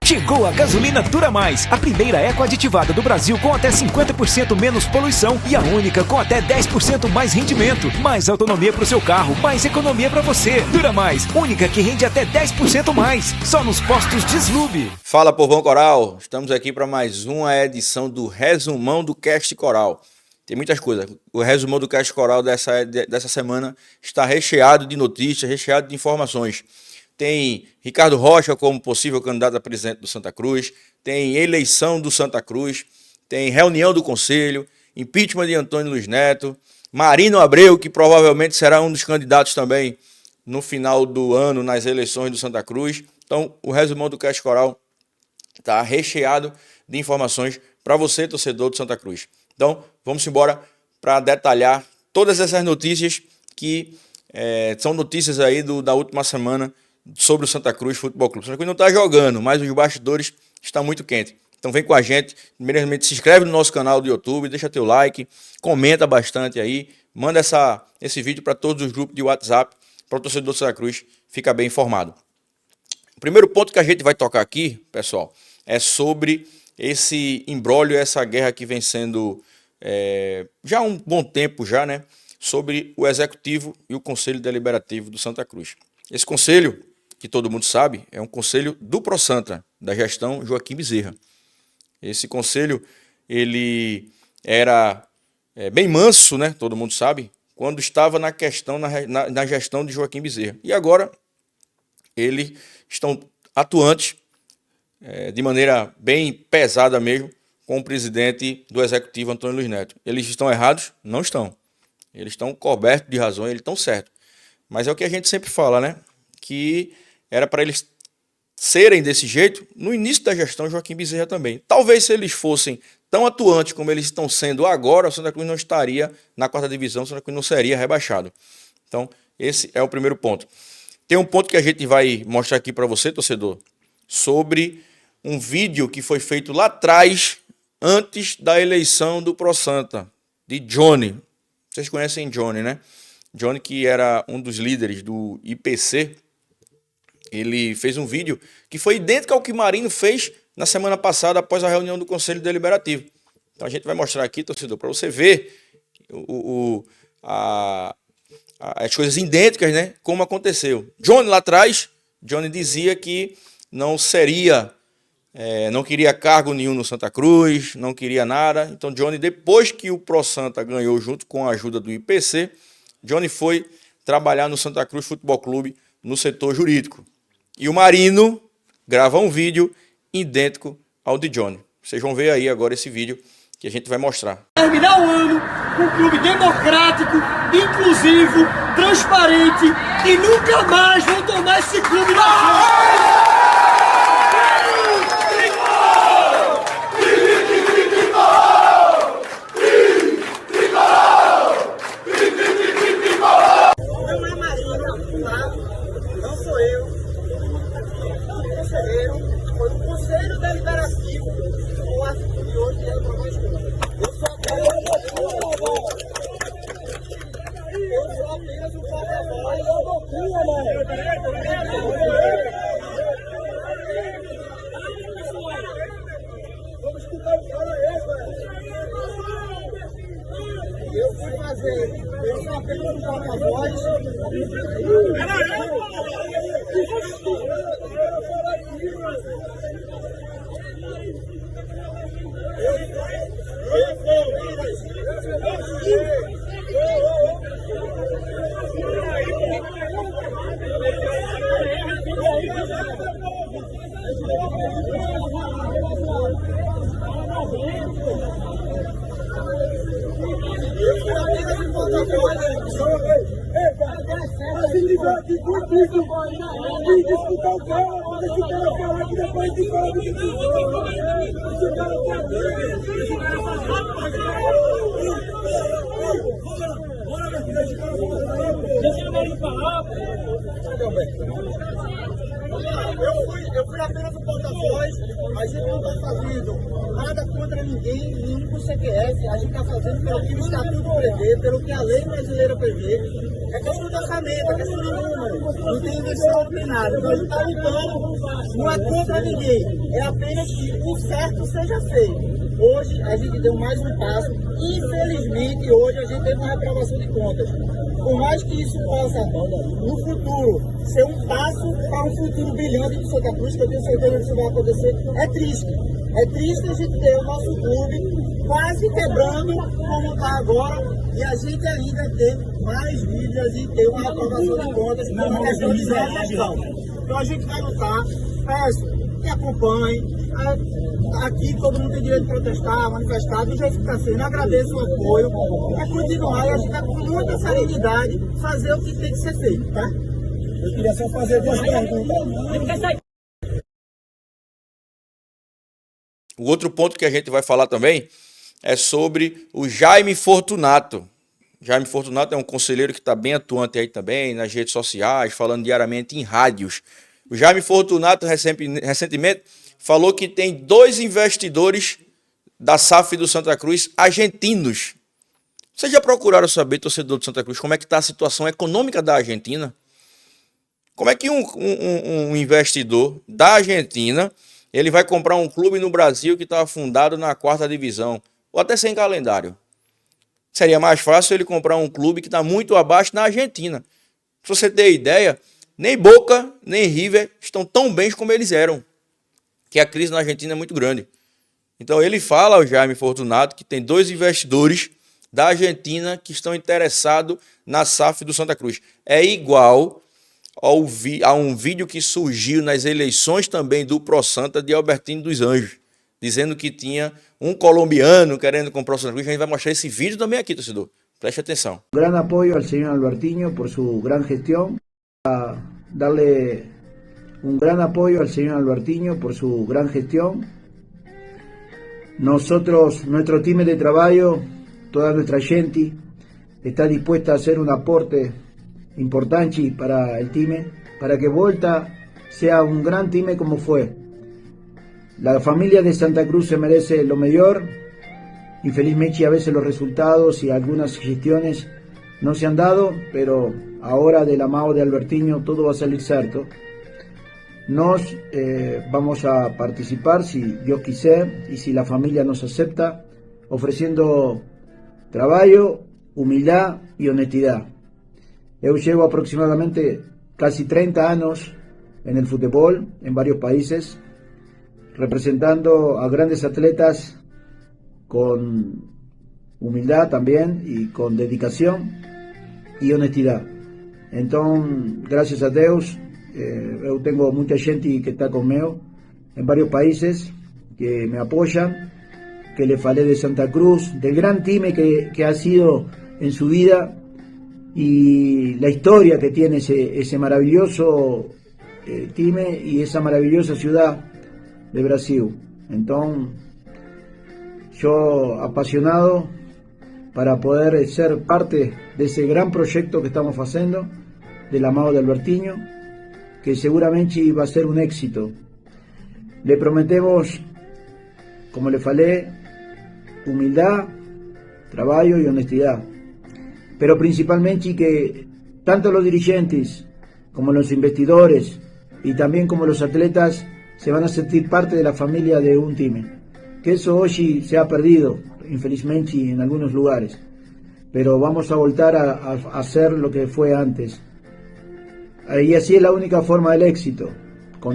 Chegou a gasolina Dura Mais, a primeira eco aditivada do Brasil com até 50% menos poluição e a única com até 10% mais rendimento. Mais autonomia para o seu carro, mais economia para você. Dura Mais, única que rende até 10% mais, só nos postos Deslube. Fala, povão coral, estamos aqui para mais uma edição do Resumão do Cast Coral. Tem muitas coisas, o resumão do Cast Coral dessa semana está recheado de notícias, recheado de informações. Tem Ricardo Rocha como possível candidato a presidente do Santa Cruz, tem eleição do Santa Cruz, tem reunião do Conselho, impeachment de Antônio Luiz Neto, Marino Abreu, que provavelmente será um dos candidatos também no final do ano nas eleições do Santa Cruz. Então, o resumão do Cast Coral está recheado de informações para você, torcedor do Santa Cruz. Então, vamos embora para detalhar todas essas notícias que são notícias aí da última semana sobre o Santa Cruz Futebol Clube. O Santa Cruz não está jogando, mas os bastidores estão muito quentes. Então vem com a gente, primeiramente se inscreve no nosso canal do YouTube, deixa teu like, comenta bastante aí, manda esse vídeo para todos os grupos de WhatsApp, para o torcedor do Santa Cruz ficar bem informado. O primeiro ponto que a gente vai tocar aqui, pessoal, é sobre esse imbróglio, essa guerra que vem sendo já há um bom tempo já, né, sobre o Executivo e o Conselho Deliberativo do Santa Cruz. Esse conselho, que todo mundo sabe, é um conselho do ProSanta, da gestão Joaquim Bezerra. Esse conselho, ele era bem manso, né? Todo mundo sabe, quando estava na gestão de Joaquim Bezerra. E agora, eles estão atuantes de maneira bem pesada mesmo, com o presidente do Executivo, Antônio Luiz Neto. Eles estão errados? Não estão. Eles estão cobertos de razão, eles estão certos. Mas é o que a gente sempre fala, né? Que era para eles serem desse jeito no início da gestão Joaquim Bezerra também. Talvez se eles fossem tão atuantes como eles estão sendo agora, o Santa Cruz não estaria na 4ª divisão, o Santa Cruz não seria rebaixado. Então, esse é o primeiro ponto. Tem um ponto que a gente vai mostrar aqui para você, torcedor, sobre um vídeo que foi feito lá atrás, antes da eleição do ProSanta, de Johnny. Vocês conhecem Johnny, né? Johnny, que era um dos líderes do IPC, ele fez um vídeo que foi idêntico ao que Marino fez na semana passada após a reunião do Conselho Deliberativo. Então a gente vai mostrar aqui, torcedor, para você ver as coisas idênticas, né, como aconteceu. Johnny lá atrás, Johnny dizia que não queria cargo nenhum no Santa Cruz, não queria nada. Então Johnny, depois que o ProSanta ganhou junto com a ajuda do IPC, Johnny foi trabalhar no Santa Cruz Futebol Clube no setor jurídico. E o Marino grava um vídeo idêntico ao de Johnny. Vocês vão ver aí agora esse vídeo que a gente vai mostrar. Terminar o ano com um clube democrático, inclusivo, transparente e nunca mais vão tomar esse clube na frente. Eu fui apenas um porta-voz, a gente não está fazendo nada contra ninguém, nem com o CPF, a gente está fazendo pelo que o Estatuto prevê, pelo que a lei brasileira prevê. É questão de orçamento, é questão de número, não tem inversão nem nada. Então a gente está lutando, não é contra ninguém, é apenas que o certo seja feito. Hoje a gente deu mais um passo, infelizmente hoje a gente teve uma reprovação de contas. Por mais que isso possa, no futuro, ser um passo para um futuro brilhante de Santa Cruz, que eu tenho certeza que isso vai acontecer, é triste. É triste a gente ter o nosso clube quase quebrando como está agora e a gente ainda ter mais dívidas e ter uma reprovação de contas por uma questão de gestão. Então a gente vai lutar, peço que acompanhe. Aqui todo mundo tem direito de protestar, manifestar, do jeito que está sendo. Agradeço o apoio. É continuar e a gente vai com muita serenidade fazer o que tem que ser feito, tá? Eu queria só fazer duas perguntas. O outro ponto que a gente vai falar também é sobre o Jaime Fortunato. Jaime Fortunato é um conselheiro que está bem atuante aí também nas redes sociais, falando diariamente em rádios. O Jaime Fortunato recentemente falou que tem 2 investidores da SAF do Santa Cruz argentinos. Vocês já procuraram saber, torcedor do Santa Cruz, como é que está a situação econômica da Argentina? Como é que um investidor da Argentina ele vai comprar um clube no Brasil que está fundado na 4ª divisão, ou até sem calendário? Seria mais fácil ele comprar um clube que está muito abaixo na Argentina. Se você ter ideia, nem Boca, nem River estão tão bem como eles eram, que a crise na Argentina é muito grande. Então ele fala ao Jaime Fortunato que tem 2 investidores da Argentina que estão interessados na SAF do Santa Cruz. É igual a um vídeo que surgiu nas eleições também do ProSanta de Albertino dos Anjos, dizendo que tinha um colombiano querendo comprar o Santa Cruz. A gente vai mostrar esse vídeo também aqui, torcedor. Preste atenção. Gran apoio ao senhor Albertinho por sua grande gestão. Darle un gran apoyo al señor Albertinho por su gran gestión. Nosotros, nuestro time de trabajo, toda nuestra gente está dispuesta a hacer un aporte importante para el time, para que Volta sea un gran time como fue. La familia de Santa Cruz se merece lo mejor. Infelizmente a veces los resultados y algunas gestiones no se han dado, pero ahora de la mano de Albertinho todo va a salir cierto. Nos vamos a participar, si Dios quiser, y si la familia nos acepta, ofreciendo trabajo, humildad y honestidad. Yo llevo aproximadamente casi 30 años en el fútbol, en varios países, representando a grandes atletas con humildad también y con dedicación y honestidad. Entonces, gracias a Dios, yo tengo mucha gente que está conmigo en varios países que me apoyan, que le falé de Santa Cruz, del gran time que ha sido en su vida y la historia que tiene ese maravilloso time y esa maravillosa ciudad de Brasil. Entonces, yo apasionado para poder ser parte de ese gran proyecto que estamos haciendo, de la mano de Albertinho, que seguramente va a ser un éxito. Le prometemos, como le falé, humildad, trabajo y honestidad, pero principalmente que tanto los dirigentes como los investidores y también como los atletas se van a sentir parte de la familia de un time, que eso hoy se ha perdido infelizmente en algunos lugares, pero vamos a voltar a hacer lo que fue antes. E assim é a única forma do êxito.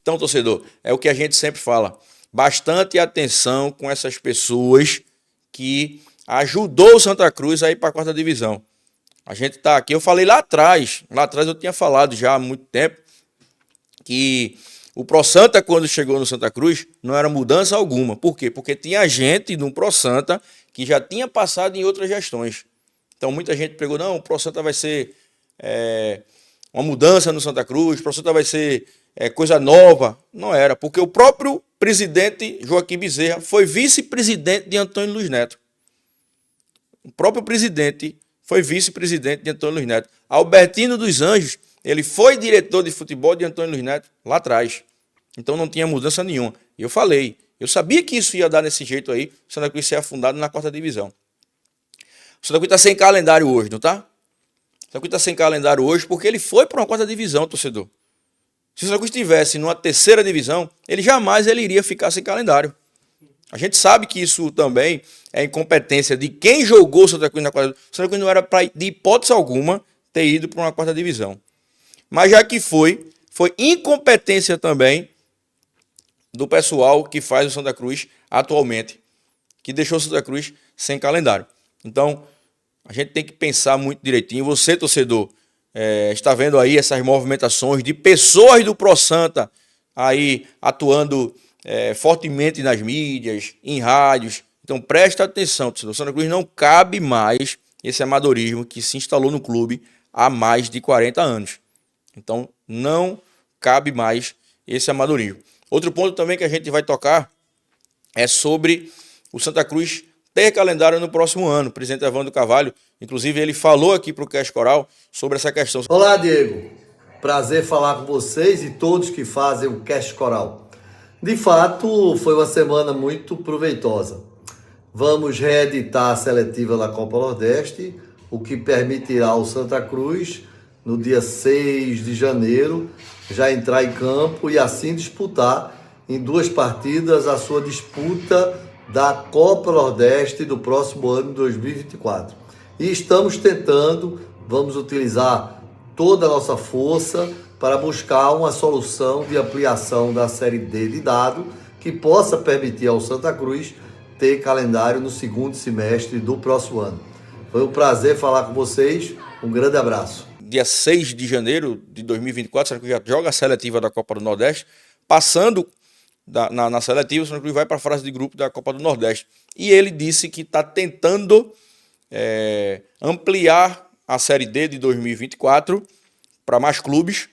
Então, torcedor, é o que a gente sempre fala. Bastante atenção com essas pessoas que ajudou o Santa Cruz a ir para a 4ª divisão. A gente está aqui, eu falei lá atrás eu tinha falado já há muito tempo, que o ProSanta, quando chegou no Santa Cruz, não era mudança alguma. Por quê? Porque tinha gente no ProSanta que já tinha passado em outras gestões. Então, muita gente pregou, não, o ProSanta vai ser uma mudança no Santa Cruz, o ProSanta vai ser coisa nova. Não era, porque o próprio presidente Joaquim Bezerra foi vice-presidente de Antônio Luiz Neto. O próprio presidente foi vice-presidente de Antônio Luiz Neto. Albertino dos Anjos Ele foi diretor de futebol de Antônio Luiz Neto lá atrás. Então não tinha mudança nenhuma. Eu falei, eu sabia que isso ia dar desse jeito aí, o Santa Cruz ser afundado na 4ª divisão. O Santa Cruz está sem calendário hoje, não tá? O Santa Cruz está sem calendário hoje porque ele foi para uma 4ª divisão, torcedor. Se o Santa Cruz estivesse numa 3ª divisão, ele jamais iria ficar sem calendário. A gente sabe que isso também é incompetência de quem jogou o Santa Cruz na 4ª divisão. O Santa Cruz não era para, de hipótese alguma, ter ido para uma 4ª divisão. Mas já que foi incompetência também do pessoal que faz o Santa Cruz atualmente, que deixou o Santa Cruz sem calendário. Então, a gente tem que pensar muito direitinho. Você, torcedor, está vendo aí essas movimentações de pessoas do Pro Santa aí atuando fortemente nas mídias, em rádios. Então, presta atenção, torcedor. O Santa Cruz não cabe mais esse amadorismo que se instalou no clube há mais de 40 anos. Então, não cabe mais esse amadorismo. Outro ponto também que a gente vai tocar é sobre o Santa Cruz ter calendário no próximo ano. O presidente Evandro Carvalho, inclusive, ele falou aqui para o Cast Coral sobre essa questão. Olá, Diego. Prazer falar com vocês e todos que fazem o Cast Coral. De fato, foi uma semana muito proveitosa. Vamos reeditar a seletiva da Copa Nordeste, o que permitirá ao Santa Cruz, no dia 6 de janeiro, já entrar em campo e assim disputar em 2 partidas a sua disputa da Copa Nordeste do próximo ano, 2024. E estamos tentando, vamos utilizar toda a nossa força para buscar uma solução de ampliação da Série D de dado que possa permitir ao Santa Cruz ter calendário no 2º semestre do próximo ano. Foi um prazer falar com vocês, um grande abraço. Dia 6 de janeiro de 2024, o Santa Cruz já joga a seletiva da Copa do Nordeste, passando na seletiva, o Santa Cruz vai para a fase de grupo da Copa do Nordeste. E ele disse que está tentando ampliar a Série D de 2024 para mais clubes,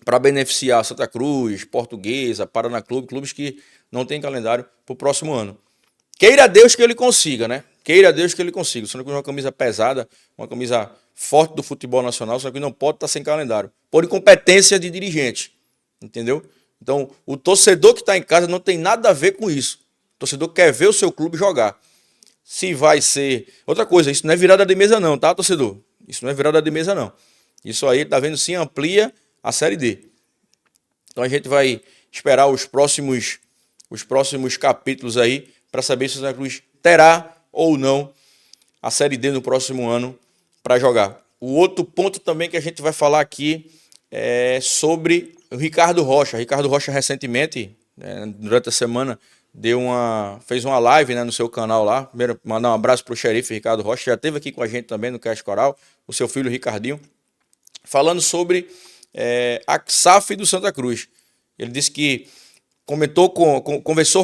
para beneficiar Santa Cruz, Portuguesa, Paraná Clube, clubes que não têm calendário para o próximo ano. Queira Deus que ele consiga, né? Queira Deus que ele consiga. O Santa Cruz é uma camisa pesada, uma camisa forte do futebol nacional. O Santa Cruz não pode estar sem calendário, por incompetência de dirigente, entendeu? Então, o torcedor que está em casa não tem nada a ver com isso. O torcedor quer ver o seu clube jogar. Se vai ser... Outra coisa, isso não é virada de mesa não, tá, torcedor? Isso não é virada de mesa não. Isso aí, tá vendo, sim, amplia a Série D. Então a gente vai esperar os próximos capítulos aí para saber se o Santa Cruz terá ou não a Série D no próximo ano para jogar. O outro ponto também que a gente vai falar aqui é sobre o Ricardo Rocha. Ricardo Rocha recentemente, durante a semana, fez uma live, no seu canal lá. Primeiro, mandar um abraço para o xerife Ricardo Rocha, já esteve aqui com a gente também no Cast Coral, o seu filho Ricardinho, falando sobre a SAF do Santa Cruz. Ele disse que conversou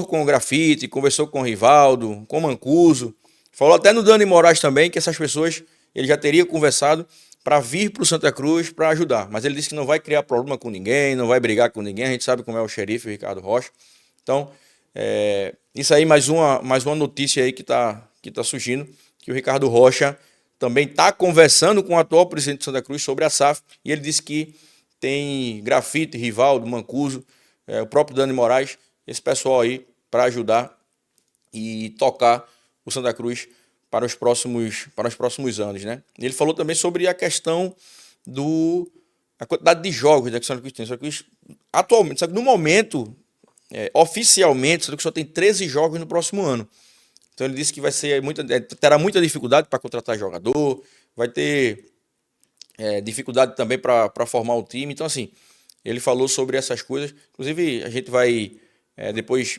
com o Grafite, conversou com o Rivaldo, com o Mancuso, falou até no Dani Moraes também, que essas pessoas ele já teria conversado para vir para o Santa Cruz para ajudar. Mas ele disse que não vai criar problema com ninguém, não vai brigar com ninguém. A gente sabe como é o xerife, o Ricardo Rocha. Então, isso aí, mais uma notícia aí que tá surgindo, que o Ricardo Rocha também está conversando com o atual presidente de Santa Cruz sobre a SAF, e ele disse que tem Grafite, Rivaldo, Mancuso, o próprio Dani Moraes, esse pessoal aí para ajudar e tocar o Santa Cruz para os próximos anos, né? Ele falou também sobre a questão a quantidade de jogos, que o Santa Cruz tem. O Santa Cruz, atualmente, no momento, oficialmente, o Santa Cruz só tem 13 jogos no próximo ano. Então ele disse que terá muita dificuldade para contratar jogador, vai ter dificuldade também para formar o time. Então, assim, ele falou sobre essas coisas. Inclusive, a gente vai depois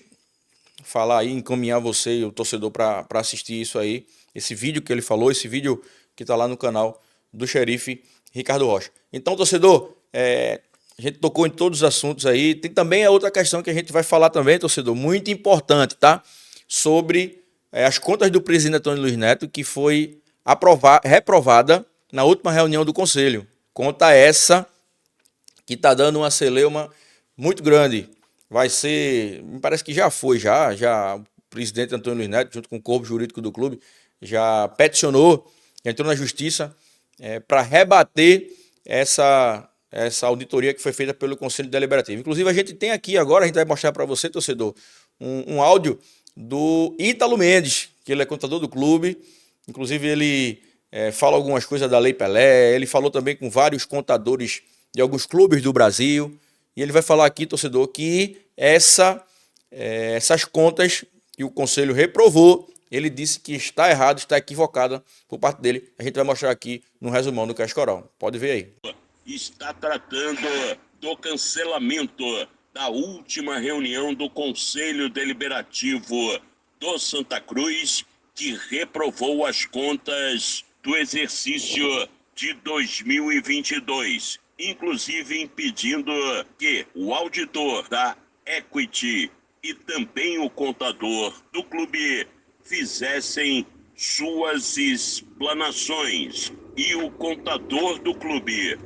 falar aí, encaminhar você e o torcedor para assistir isso aí, esse vídeo que ele falou, esse vídeo que está lá no canal do xerife Ricardo Rocha. Então, torcedor, a gente tocou em todos os assuntos aí. Tem também a outra questão que a gente vai falar também, torcedor, muito importante, tá? Sobre as contas do presidente Antônio Luiz Neto, que foi reprovada na última reunião do Conselho. Conta essa que está dando uma celeuma muito grande. Vai ser, me parece que já o presidente Antônio Luiz Neto, junto com o corpo jurídico do clube, já peticionou, já entrou na justiça para rebater essa essa auditoria que foi feita pelo Conselho Deliberativo. Inclusive, a gente tem aqui agora, a gente vai mostrar para você, torcedor, um áudio do Ítalo Mendes, que ele é contador do clube. Inclusive, ele fala algumas coisas da Lei Pelé, ele falou também com vários contadores de alguns clubes do Brasil, e ele vai falar aqui, torcedor, que essas contas que o Conselho reprovou, ele disse que está errado, está equivocada por parte dele. A gente vai mostrar aqui no resumão do Cast Coral. Pode ver aí. Está tratando do cancelamento da última reunião do Conselho Deliberativo do Santa Cruz, que reprovou as contas do exercício de 2022, inclusive impedindo que o auditor da Equity e também o contador do clube fizessem suas explanações. E o contador do clube,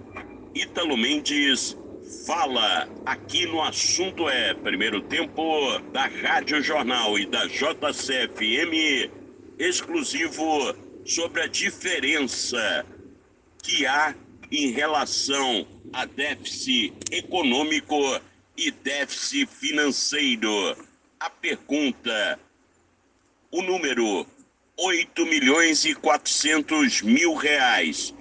Ítalo Mendes, fala aqui no Assunto Primeiro Tempo, da Rádio Jornal e da JCFM, exclusivo sobre a diferença que há em relação a déficit econômico e déficit financeiro. A pergunta, o número 8.400.000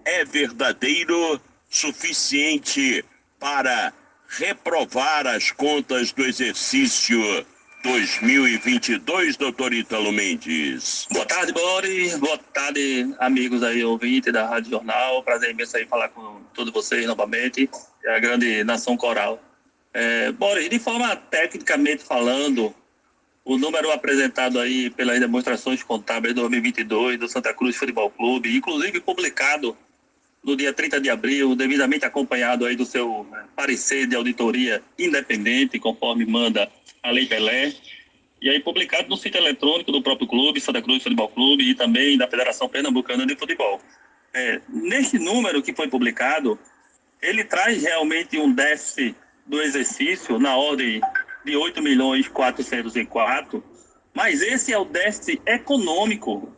é verdadeiro, suficiente para reprovar as contas do exercício 2022, doutor Ítalo Mendes? Boa tarde, Boris. Boa tarde, amigos aí, ouvintes da Rádio Jornal. Prazer imenso aí falar com todos vocês novamente, a grande nação coral. Boris, de forma tecnicamente falando, o número apresentado aí pelas demonstrações contábeis de 2022 do Santa Cruz Futebol Clube, inclusive publicado no dia 30 de abril, devidamente acompanhado aí do seu parecer de auditoria independente, conforme manda a Lei Pelé, e aí publicado no sítio eletrônico do próprio clube, Santa Cruz Futebol Clube, e também da Federação Pernambucana de Futebol. Neste número que foi publicado, ele traz realmente um déficit do exercício na ordem de 8.404.000, mas esse é o déficit econômico.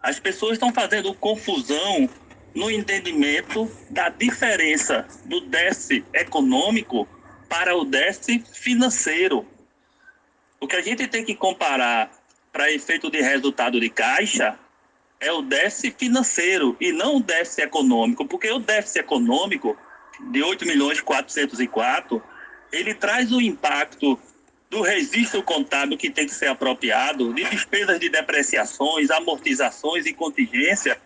As pessoas estão fazendo confusão no entendimento da diferença do déficit econômico para o déficit financeiro. O que a gente tem que comparar para efeito de resultado de caixa é o déficit financeiro e não o déficit econômico, porque o déficit econômico de 8.404.000, ele traz o impacto do registro contábil que tem que ser apropriado, de despesas de depreciações, amortizações e contingência,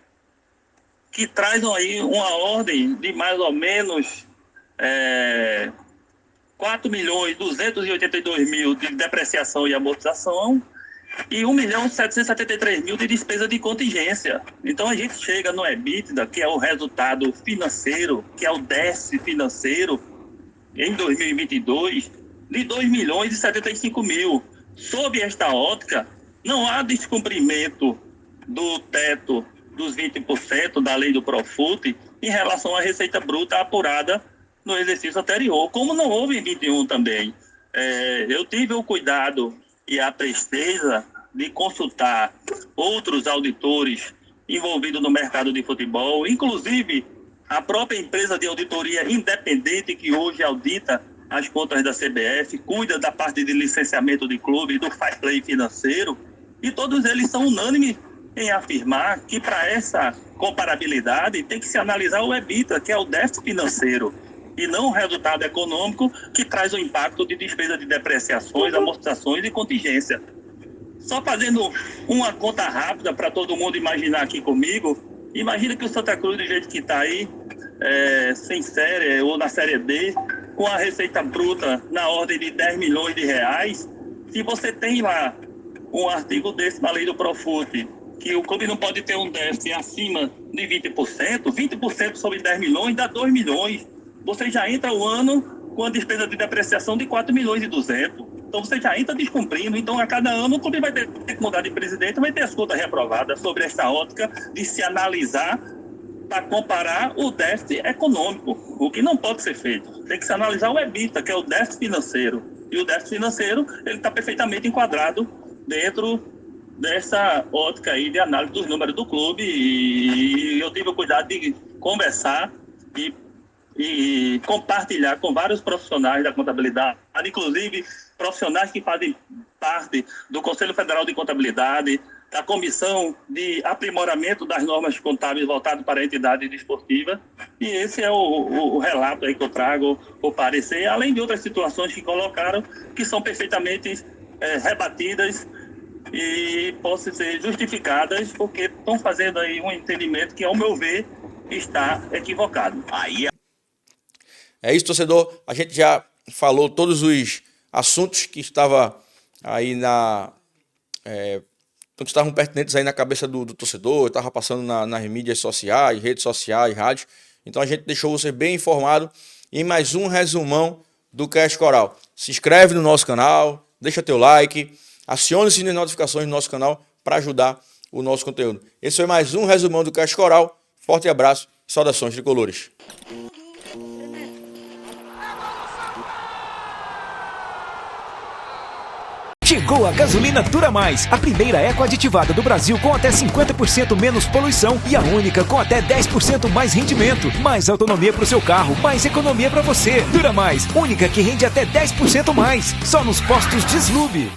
que trazem aí uma ordem de mais ou menos 4.282.000 de depreciação e amortização e 1.773.000 de despesa de contingência. Então a gente chega no EBITDA, que é o resultado financeiro, que é o déficit financeiro, em 2022, de 2.075.000. Sob esta ótica, não há descumprimento do teto dos 20% da lei do Profut em relação à receita bruta apurada no exercício anterior, como não houve em 21 também. Eu tive o cuidado e a presteza de consultar outros auditores envolvidos no mercado de futebol, inclusive a própria empresa de auditoria independente que hoje audita as contas da CBF, cuida da parte de licenciamento de clube e do fair play financeiro, e todos eles são unânimes em afirmar que para essa comparabilidade tem que se analisar o EBITDA, que é o déficit financeiro, e não o resultado econômico, que traz o impacto de despesa de depreciações, amortizações e contingência. Só fazendo uma conta rápida para todo mundo imaginar aqui comigo, imagina que o Santa Cruz, do jeito que está aí, sem série ou na série D, com a receita bruta na ordem de 10 milhões de reais, se você tem lá um artigo desse na lei do Profut, que o clube não pode ter um déficit acima de 20% sobre 10 milhões dá 2 milhões. Você já entra o ano com a despesa de depreciação de 4.200.000. Então você já entra descumprindo. Então a cada ano o clube vai ter que mudar de presidente, vai ter as contas reprovadas sobre esta ótica de se analisar para comparar o déficit econômico, o que não pode ser feito. Tem que se analisar o EBITDA, que é o déficit financeiro. E o déficit financeiro ele está perfeitamente enquadrado dentro dessa ótica aí de análise dos números do clube, e eu tive o cuidado de conversar e e compartilhar com vários profissionais da contabilidade, inclusive profissionais que fazem parte do Conselho Federal de Contabilidade, da Comissão de Aprimoramento das Normas Contábeis voltado para a entidade desportiva. E esse é o relato aí que eu trago, o parecer, além de outras situações que colocaram, que são perfeitamente rebatidas e possam ser justificadas, porque estão fazendo aí um entendimento que, ao meu ver, está equivocado. É isso, torcedor. A gente já falou todos os assuntos que estavam aí que estavam pertinentes aí na cabeça do torcedor, estava passando nas mídias sociais, redes sociais, rádio. Então a gente deixou você bem informado em mais um resumão do Cast Coral. Se inscreve no nosso canal, deixa teu like, acione o sininho de notificações no nosso canal para ajudar o nosso conteúdo. Esse foi mais um resumão do Cast Coral. Forte abraço, saudações tricolores. Chegou a gasolina Dura Mais, a primeira eco-aditivada do Brasil com até 50% menos poluição e a única com até 10% mais rendimento. Mais autonomia para o seu carro, mais economia para você. Dura Mais, única que rende até 10% mais. Só nos postos Deslube.